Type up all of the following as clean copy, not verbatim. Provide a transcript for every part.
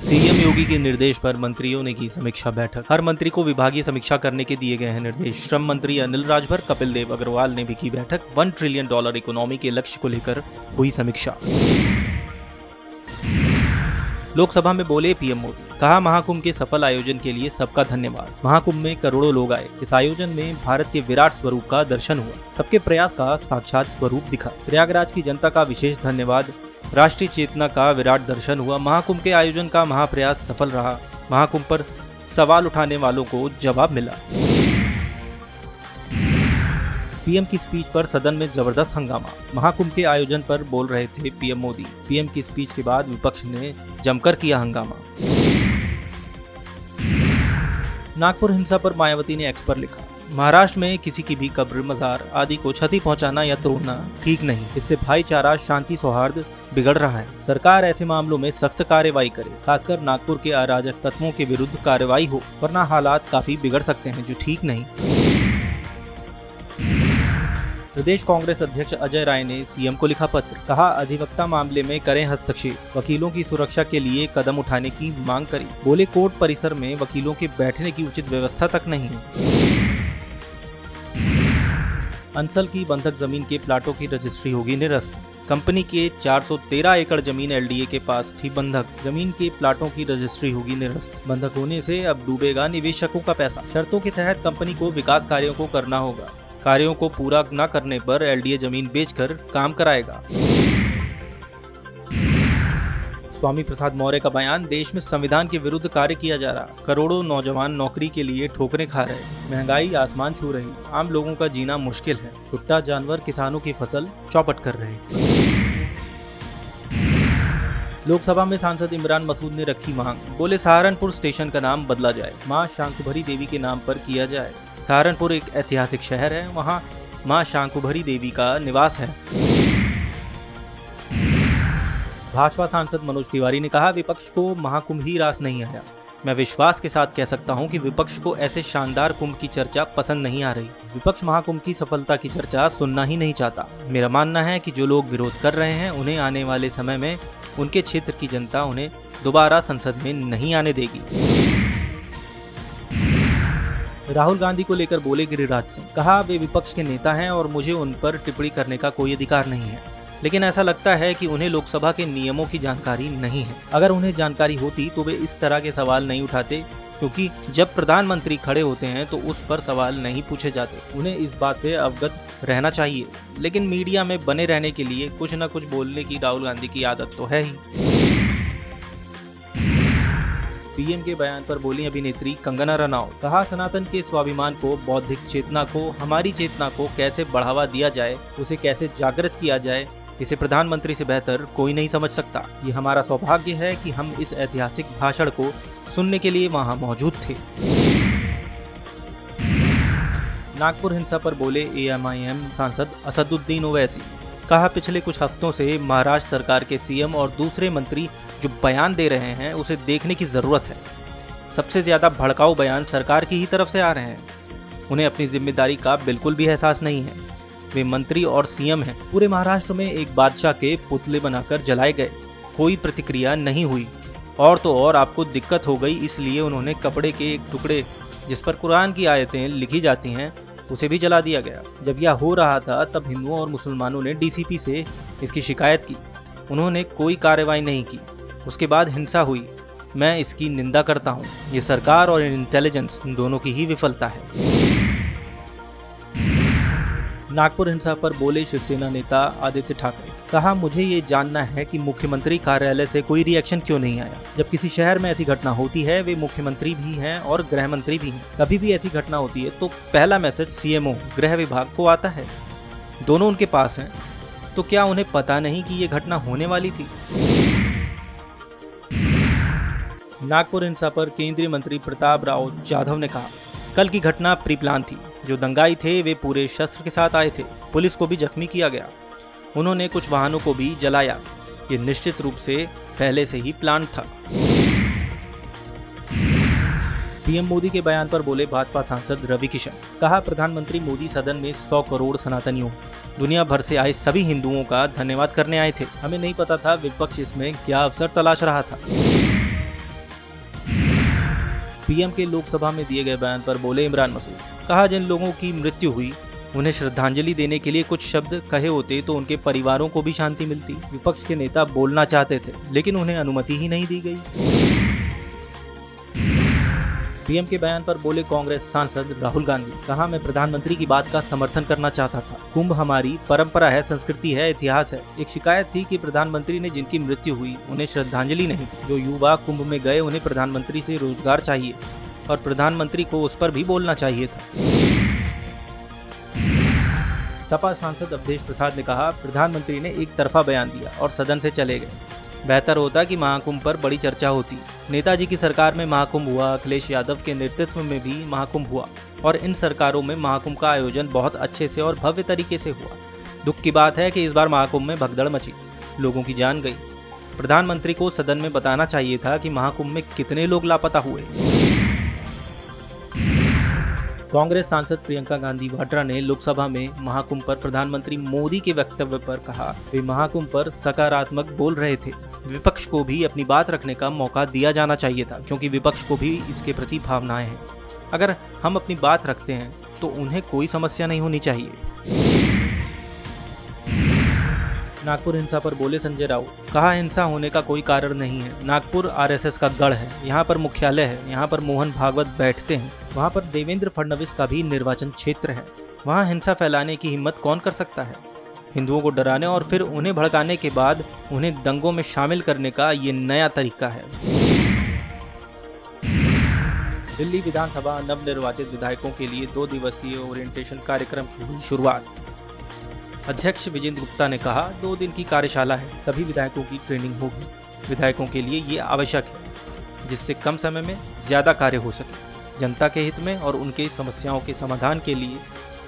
CM योगी के निर्देश पर मंत्रियों ने की समीक्षा बैठक। हर मंत्री को विभागीय समीक्षा करने के दिए गए हैं निर्देश। श्रम मंत्री अनिल राजभर, कपिल देव अग्रवाल ने भी की बैठक। $1 ट्रिलियन इकोनॉमी के लक्ष्य को लेकर हुई समीक्षा। लोकसभा में बोले पीएम मोदी, कहा महाकुंभ के सफल आयोजन के लिए सबका धन्यवाद। महाकुंभ में करोड़ों लोग आए। इस आयोजन में भारत के विराट स्वरूप का दर्शन हुआ। सबके प्रयास का साक्षात स्वरूप दिखा। प्रयागराज की जनता का विशेष धन्यवाद। राष्ट्रीय चेतना का विराट दर्शन हुआ। महाकुंभ के आयोजन का महाप्रयास सफल रहा। महाकुंभ पर सवाल उठाने वालों को जवाब मिला। पीएम की स्पीच पर सदन में जबरदस्त हंगामा। महाकुंभ के आयोजन पर बोल रहे थे पीएम मोदी। पीएम की स्पीच के बाद विपक्ष ने जमकर किया हंगामा। नागपुर हिंसा पर मायावती ने एक्स पर लिखा, महाराष्ट्र में किसी की भी कब्र, मजार आदि को क्षति पहुंचाना या तोड़ना ठीक नहीं। इससे भाईचारा, शांति, सौहार्द बिगड़ रहा है। सरकार ऐसे मामलों में सख्त कार्रवाई करे। खासकर नागपुर के अराजक तत्वों के विरुद्ध कार्रवाई हो, वरना हालात काफी बिगड़ सकते हैं, जो ठीक नहीं। प्रदेश कांग्रेस अध्यक्ष अजय राय ने सीएम को लिखा पत्र। कहा, अधिवक्ता मामले में करें हस्तक्षेप। वकीलों की सुरक्षा के लिए कदम उठाने की मांग करी। बोले, कोर्ट परिसर में वकीलों के बैठने की उचित व्यवस्था तक नहीं है। अंसल की बंधक जमीन के प्लाटों की रजिस्ट्री होगी निरस्त। कंपनी के 413 एकड़ जमीन एलडीए के पास थी बंधक। जमीन के प्लाटों की रजिस्ट्री होगी निरस्त। बंधक होने से अब डूबेगा निवेशकों का पैसा। शर्तों के तहत कंपनी को विकास कार्यों को करना होगा। कार्यों को पूरा न करने पर एलडीए जमीन बेचकर काम कराएगा। स्वामी प्रसाद मौर्य का बयान, देश में संविधान के विरुद्ध कार्य किया जा रहा। करोड़ों नौजवान नौकरी के लिए ठोकरें खा रहे। महंगाई आसमान छू रही। आम लोगों का जीना मुश्किल है। छुट्टा जानवर किसानों की फसल चौपट कर रहे। लोकसभा में सांसद इमरान मसूद ने रखी मांग। बोले, सहारनपुर स्टेशन का नाम बदला जाए। मां शांकुभरी देवी के नाम पर किया जाए। सहारनपुर एक ऐतिहासिक शहर है। वहां मां शांकुभरी देवी का निवास है। भाजपा सांसद मनोज तिवारी ने कहा, विपक्ष को महाकुंभ ही रास नहीं आया। मैं विश्वास के साथ कह सकता हूं कि विपक्ष को ऐसे शानदार कुंभ की चर्चा पसंद नहीं आ रही। विपक्ष महाकुंभ की सफलता की चर्चा सुनना ही नहीं चाहता। मेरा मानना है कि जो लोग विरोध कर रहे हैं, उन्हें आने वाले समय में उनके क्षेत्र की जनता उन्हें दोबारा संसद में नहीं आने देगी। राहुल गांधी को लेकर बोले गिरिराज सिंह। कहा, वे विपक्ष के नेता हैं और मुझे उन पर टिप्पणी करने का कोई अधिकार नहीं है। लेकिन ऐसा लगता है कि उन्हें लोकसभा के नियमों की जानकारी नहीं है। अगर उन्हें जानकारी होती तो वे इस तरह के सवाल नहीं उठाते, क्योंकि जब प्रधानमंत्री खड़े होते हैं तो उस पर सवाल नहीं पूछे जाते। उन्हें इस बात से अवगत रहना चाहिए। लेकिन मीडिया में बने रहने के लिए कुछ न कुछ बोलने की राहुल गांधी की आदत तो है ही। पीएम के बयान पर बोली अभिनेत्री कंगना रनौत। कहा, सनातन के स्वाभिमान को, बौद्धिक चेतना को, हमारी चेतना को कैसे बढ़ावा दिया जाए, उसे कैसे जागृत किया जाए, इसे प्रधानमंत्री से बेहतर कोई नहीं समझ सकता। ये हमारा सौभाग्य है कि हम इस ऐतिहासिक भाषण को सुनने के लिए वहां मौजूद थे। नागपुर हिंसा पर बोले एएमआईएम सांसद असदुद्दीन ओवैसी। कहा, पिछले कुछ हफ्तों से महाराष्ट्र सरकार के सीएम और दूसरे मंत्री जो बयान दे रहे हैं, उसे देखने की जरूरत है। सबसे ज्यादा भड़काऊ बयान सरकार की ही तरफ से आ रहे हैं। उन्हें अपनी जिम्मेदारी का बिल्कुल भी एहसास नहीं है। वे मंत्री और सीएम हैं। पूरे महाराष्ट्र में एक बादशाह के पुतले बनाकर जलाए गए, कोई प्रतिक्रिया नहीं हुई। और तो और आपको दिक्कत हो गई, इसलिए उन्होंने कपड़े के एक टुकड़े जिस पर कुरान की आयतें लिखी जाती हैं, उसे भी जला दिया गया। जब यह हो रहा था तब हिंदुओं और मुसलमानों ने डीसीपी से इसकी शिकायत की। उन्होंने कोई कार्रवाई नहीं की। उसके बाद हिंसा हुई। मैं इसकी निंदा करता हूँ। ये सरकार और इंटेलिजेंस दोनों की ही विफलता है। नागपुर हिंसा पर बोले शिवसेना नेता आदित्य ठाकरे। कहा, मुझे ये जानना है कि मुख्यमंत्री कार्यालय से कोई रिएक्शन क्यों नहीं आया। जब किसी शहर में ऐसी घटना होती है, वे मुख्यमंत्री भी हैं और गृह मंत्री भी हैं। कभी भी ऐसी घटना होती है तो पहला मैसेज सीएमओ, गृह विभाग को आता है। दोनों उनके पास हैं, तो क्या उन्हें पता नहीं कि ये घटना होने वाली थी? नागपुर हिंसा पर केंद्रीय मंत्री प्रताप राव जाधव ने कहा, कल की घटना प्री प्लान थी। जो दंगाई थे वे पूरे शस्त्र के साथ आए थे। पुलिस को भी जख्मी किया गया। उन्होंने कुछ वाहनों को भी जलाया। ये निश्चित रूप से पहले से ही प्लान था। पीएम मोदी के बयान पर बोले भाजपा सांसद रवि किशन। कहा, प्रधानमंत्री मोदी सदन में 100 करोड़ सनातनियों, दुनिया भर से आए सभी हिंदुओं का धन्यवाद करने आए थे। हमें नहीं पता था विपक्ष इसमें क्या अवसर तलाश रहा था। पीएम के लोकसभा में दिए गए बयान पर बोले इमरान मसूद। कहा, जिन लोगों की मृत्यु हुई उन्हें श्रद्धांजलि देने के लिए कुछ शब्द कहे होते तो उनके परिवारों को भी शांति मिलती। विपक्ष के नेता बोलना चाहते थे लेकिन उन्हें अनुमति ही नहीं दी गई। पीएम के बयान पर बोले कांग्रेस सांसद राहुल गांधी। कहा, मैं प्रधानमंत्री की बात का समर्थन करना चाहता था। कुंभ हमारी परंपरा है, संस्कृति है, इतिहास है। एक शिकायत थी कि प्रधानमंत्री ने जिनकी मृत्यु हुई उन्हें श्रद्धांजलि नहीं। जो युवा कुंभ में गए उन्हें प्रधानमंत्री से रोजगार चाहिए और प्रधानमंत्री को उस पर भी बोलना चाहिए था। सपा सांसद अवधेश प्रसाद ने कहा, प्रधानमंत्री ने एक तरफा बयान दिया और सदन से चले गए। बेहतर होता कि महाकुंभ पर बड़ी चर्चा होती। नेताजी की सरकार में महाकुंभ हुआ, अखिलेश यादव के नेतृत्व में भी महाकुंभ हुआ और इन सरकारों में महाकुंभ का आयोजन बहुत अच्छे से और भव्य तरीके से हुआ। दुख की बात है कि इस बार महाकुंभ में भगदड़ मची, लोगों की जान गई। प्रधानमंत्री को सदन में बताना चाहिए था कि महाकुंभ में कितने लोग लापता हुए। कांग्रेस सांसद प्रियंका गांधी वाड्रा ने लोकसभा में महाकुंभ पर प्रधानमंत्री मोदी के वक्तव्य पर कहा, वे महाकुंभ पर सकारात्मक बोल रहे थे। विपक्ष को भी अपनी बात रखने का मौका दिया जाना चाहिए था क्योंकि विपक्ष को भी इसके प्रति भावनाएं हैं। अगर हम अपनी बात रखते हैं तो उन्हें कोई समस्या नहीं होनी चाहिए। नागपुर हिंसा पर बोले संजय राउत। कहा, हिंसा होने का कोई कारण नहीं है। नागपुर आरएसएस का गढ़ है, यहाँ पर मुख्यालय है, यहाँ पर मोहन भागवत बैठते हैं, वहाँ पर देवेंद्र फडणवीस का भी निर्वाचन क्षेत्र है। वहाँ हिंसा फैलाने की हिम्मत कौन कर सकता है? हिंदुओं को डराने और फिर उन्हें भड़काने के बाद उन्हें दंगों में शामिल करने का ये नया तरीका है। दिल्ली विधानसभा नवनिर्वाचित विधायकों के लिए 2 दिवसीय ओरिएंटेशन कार्यक्रम की हुई शुरुआत। अध्यक्ष विजेंद्र गुप्ता ने कहा, 2 दिन की कार्यशाला है, सभी विधायकों की ट्रेनिंग होगी। विधायकों के लिए ये आवश्यक है जिससे कम समय में ज्यादा कार्य हो सके, जनता के हित में और उनके समस्याओं के समाधान के लिए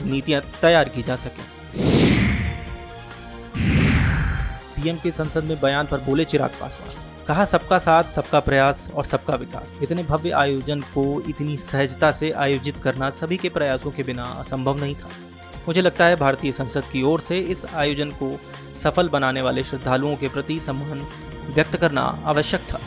नीतियां तैयार की जा सके। पीएम के संसद में बयान पर बोले चिराग पासवान। कहा, सबका साथ, सबका प्रयास और सबका विकास। इतने भव्य आयोजन को इतनी सहजता से आयोजित करना सभी के प्रयासों के बिना असंभव नहीं था। मुझे लगता है भारतीय संसद की ओर से इस आयोजन को सफल बनाने वाले श्रद्धालुओं के प्रति सम्मान व्यक्त करना आवश्यक था।